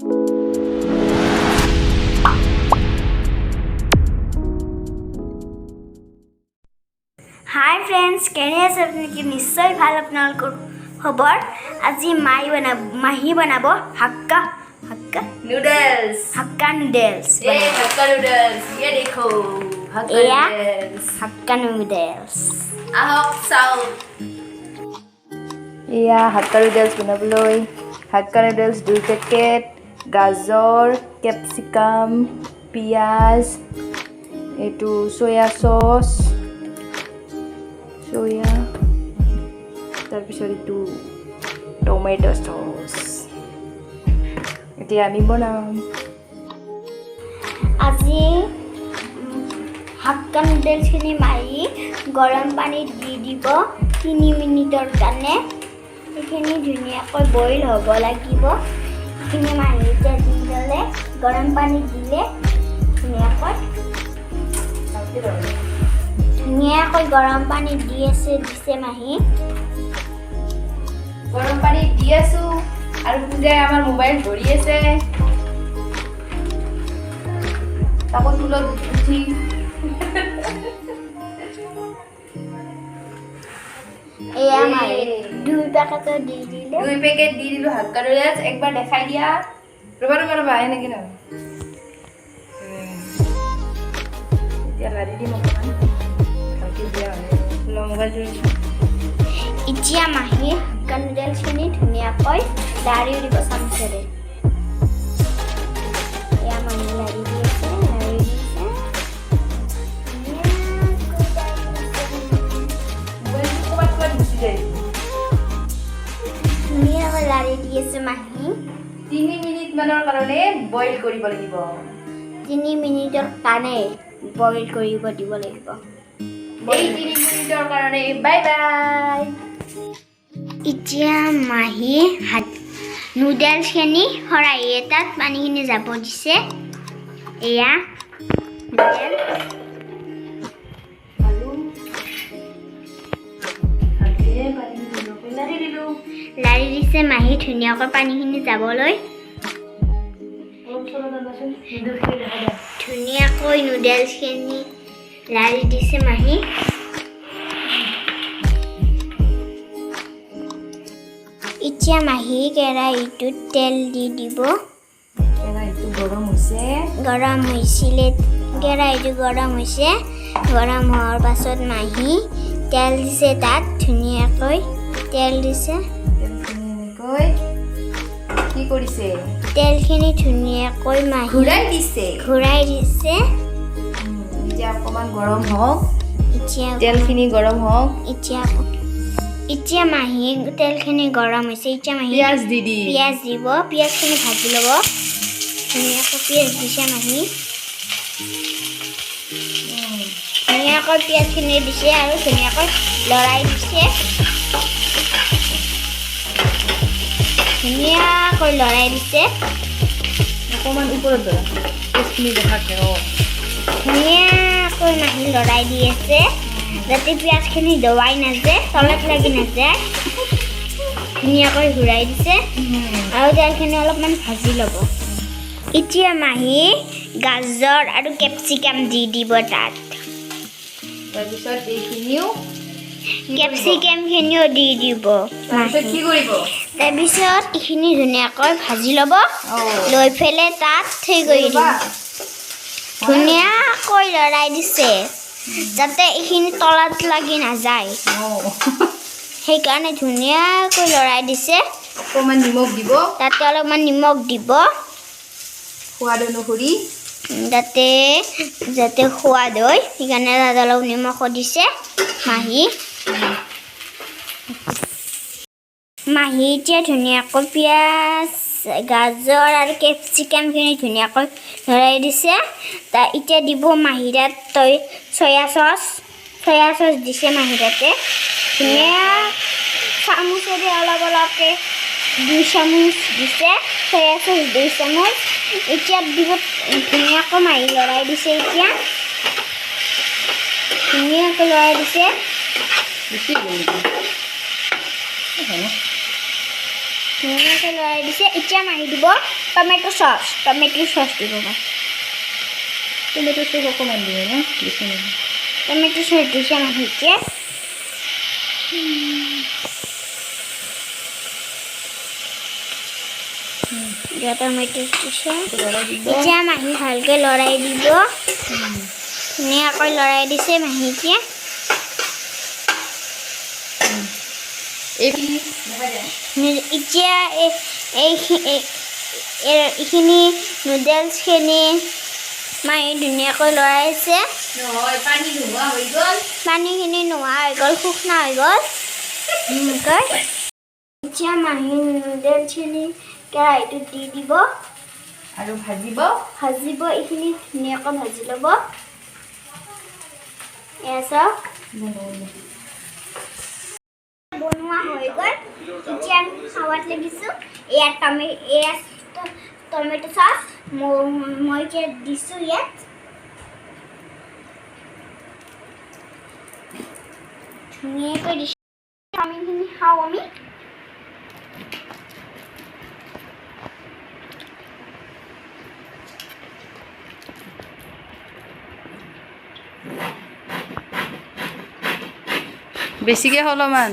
Hi friends, কেনে আছে আপুনি কি নিশ্চয় ভাল আপোনালোকৰ খবৰ আজি মাহি বনাব হাক্কা noodles হাক্কা নুডলস ये हक्का noodles ये देखो हक्का एया noodles hakka noodles ahok saut এয়া হাক্কা noodles বনাবলৈ হাক্কা noodles 2 পেকেট গাজৰ ক্যাপসিকাম পিয়াজ এটু সোয়া সস সোয়া তাৰপিছত এটু টমেটো সস এতিয়া আমি বনাম আজি হাক্কা নুডলসখিনি মাৰি গৰম পানীত দি দিব 3 মিনিটৰ কাৰণে এইখিনি ধুনীয়াকৈ বইল হ'ব লাগিব এইখিনি মাৰিতে দি দিলে গৰম পানীত দিলে ধুনীয়াকৈ গৰম পানীত দিছে মাহি গৰম পানী দি আছো আৰু পূজাই আমাৰ মোবাইল ধৰি আছে তাকো তুলত উঠি এয়া মাৰি 2 পেকেট দি দিলে 2 পেকেট দি দিলো হাক্কা নুডলস একবাৰ দেখাই দিয়া ৰবা এনেকে না এতিয়া লাৰি দিম অকমান ভালকে দিয়া মানে মোবাইল ধৰি এতিয়া মাহি হাক্কা নুডলসখিনি ধুনীয়াকৈ লাৰি দিব চামুচেৰে এয়া মাহি লাৰি দিছে মোবাইল ক'বাত গুচি যায় ধুনীয়াকৈ লাৰি দিছে মাহি 3 মিনিট মানৰ কাৰণে বইল কৰিব লাগিব 3 মিনিটৰ কাৰণে বইল কৰিব দিব লাগিব এই 3 মিনিটৰ কাৰণে বাই বাই এতিয়া মাহি নুডলসখিনি খৰাই এটাত পানীখিনি যাব দিছে এয়া লাৰি দিছে মাহি ধুনীয়াকৈ পানীখিনি যাবলৈ ধুনীয়াকৈ নুডলসখিনি লাৰি দিছে মাহি এতিয়া মাহি কেৰাহীটোত তেল দি দিব কেৰাহীটো গৰম হৈছে কেৰাহীটো গৰম হৈছে গৰম হোৱাৰ পাছত মাহি তেল দিছে তাত ধুনীয়াকৈ তেল দিছে কি কৰিছে তেলখিনি ধুনীয়াকৈ মাহি ঘূৰাই দিছে এতিয়া অকমান গৰম হওক এতিয়া তেলখিনি গৰম হওক এতিয়া মাহি তেলখিনি গৰম হৈছে এতিয়া মাহি পিয়াজ দিব পিয়াজখিনি ভাজি ল'ব ধুনীয়াকৈ পিয়াজ দিছে মাহি ধুনীয়াকৈ পিয়াজখিনি দিছে আৰু ধুনীয়াকৈ লৰাই দিছে অকমান ওপৰত ধৰা পিয়াজখিনি দেখাকে ধুনীয়াকৈ মাহি লৰাই দি আছে যাতে পিয়াজখিনি দবাই নাযায় তলত লাগি নাযায় ধুনীয়াকৈ ঘূৰাই দিছে আৰু তেলখিনি অলপমান ভাজি ল'ব এতিয়া মাহি গাজৰ আৰু কেপচিকাম দি দিব তাত তাৰপিছত এইখিনিও কেপচিকামখিনিও দি দিব কি কৰিব তাৰপিছত এইখিনি ধুনীয়াকৈ ভাজি ল'ব লৈ পেলাই তাত থৈ কৰি দিব ধুনীয়াকৈ লৰাই দিছে যাতে এইখিনি তলত লাগি নাযায় সেইকাৰণে ধুনীয়াকৈ লৰাই দিছে অকমান নিমখ দিব তাতে অলপমান নিমখ দিব সোৱাদ অনুসৰি যাতে সোৱাদ হয় সেইকাৰণে তাত অলপ নিমখো দিছে মাহি এতিয়া ধুনীয়াকৈ পিঁয়াজ গাজৰ আৰু কেপচিকামখিনি ধুনীয়াকৈ লৰাই দিছে এতিয়া দিব মাহি তাত চয়া চচ দিছে মাহি তাতে ধুনীয়া চামুচেৰে অলপকৈ 2 চামুচ দিছে চয়া চচ 2 চামুচ এতিয়া দিব ধুনীয়াকৈ মাহি লৰাই দিছে এতিয়া ধুনীয়াকৈ লৰাই দিছে ধুনীয়াকৈ লৰাই দিছে এতিয়া মাহি দিব টমেটো সস দিব বা টমেটো চুপ অকণমান দিব ন বেছি নিদিব টমেটো সস দিছে মাহীকে টমেটো দিছে এতিয়া মাহী ভালকৈ লৰাই দিব ধুনীয়াকৈ লৰাই দিছে মাহীকে এতিয়া এইখিনি নুডলছখিনি মাহী ধুনীয়াকৈ লৰাইছে পানীখিনি নোহোৱা হৈ গ'ল শুকনা হৈ গ'ল এতিয়া মাহী নুডলছখিনি কেৰাহীটোত দি দিব আৰু ভাজিব এইখিনি ধুনীয়াকৈ ভাজি ল'ব এয়া চাওক বনোৱা হৈ গ'ল এতিয়া আমি খাৱাত লাগিছোঁ এয়া টমেটো চচ মই এতিয়া দিছোঁ ইয়াত ধুনীয়াকৈ দিছোঁ চাওমিনখিনি খাওঁ আমি বেছিকৈ অলপমান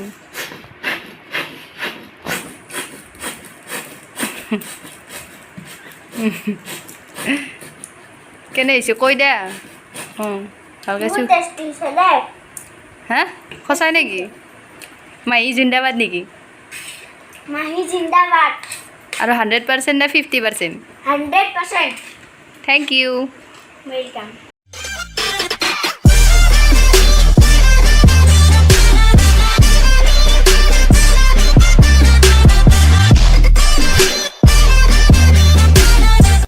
কেনে হৈছে কৈ দে ভালকৈ বহুত টেষ্টি হৈছে দেই হা সঁচাই নেকি মাহী জিন্দাবাদ নেকি মাহী জিন্দাবাদ আৰু 100% নে 50% 100% থেংক ইউ ৱেলকাম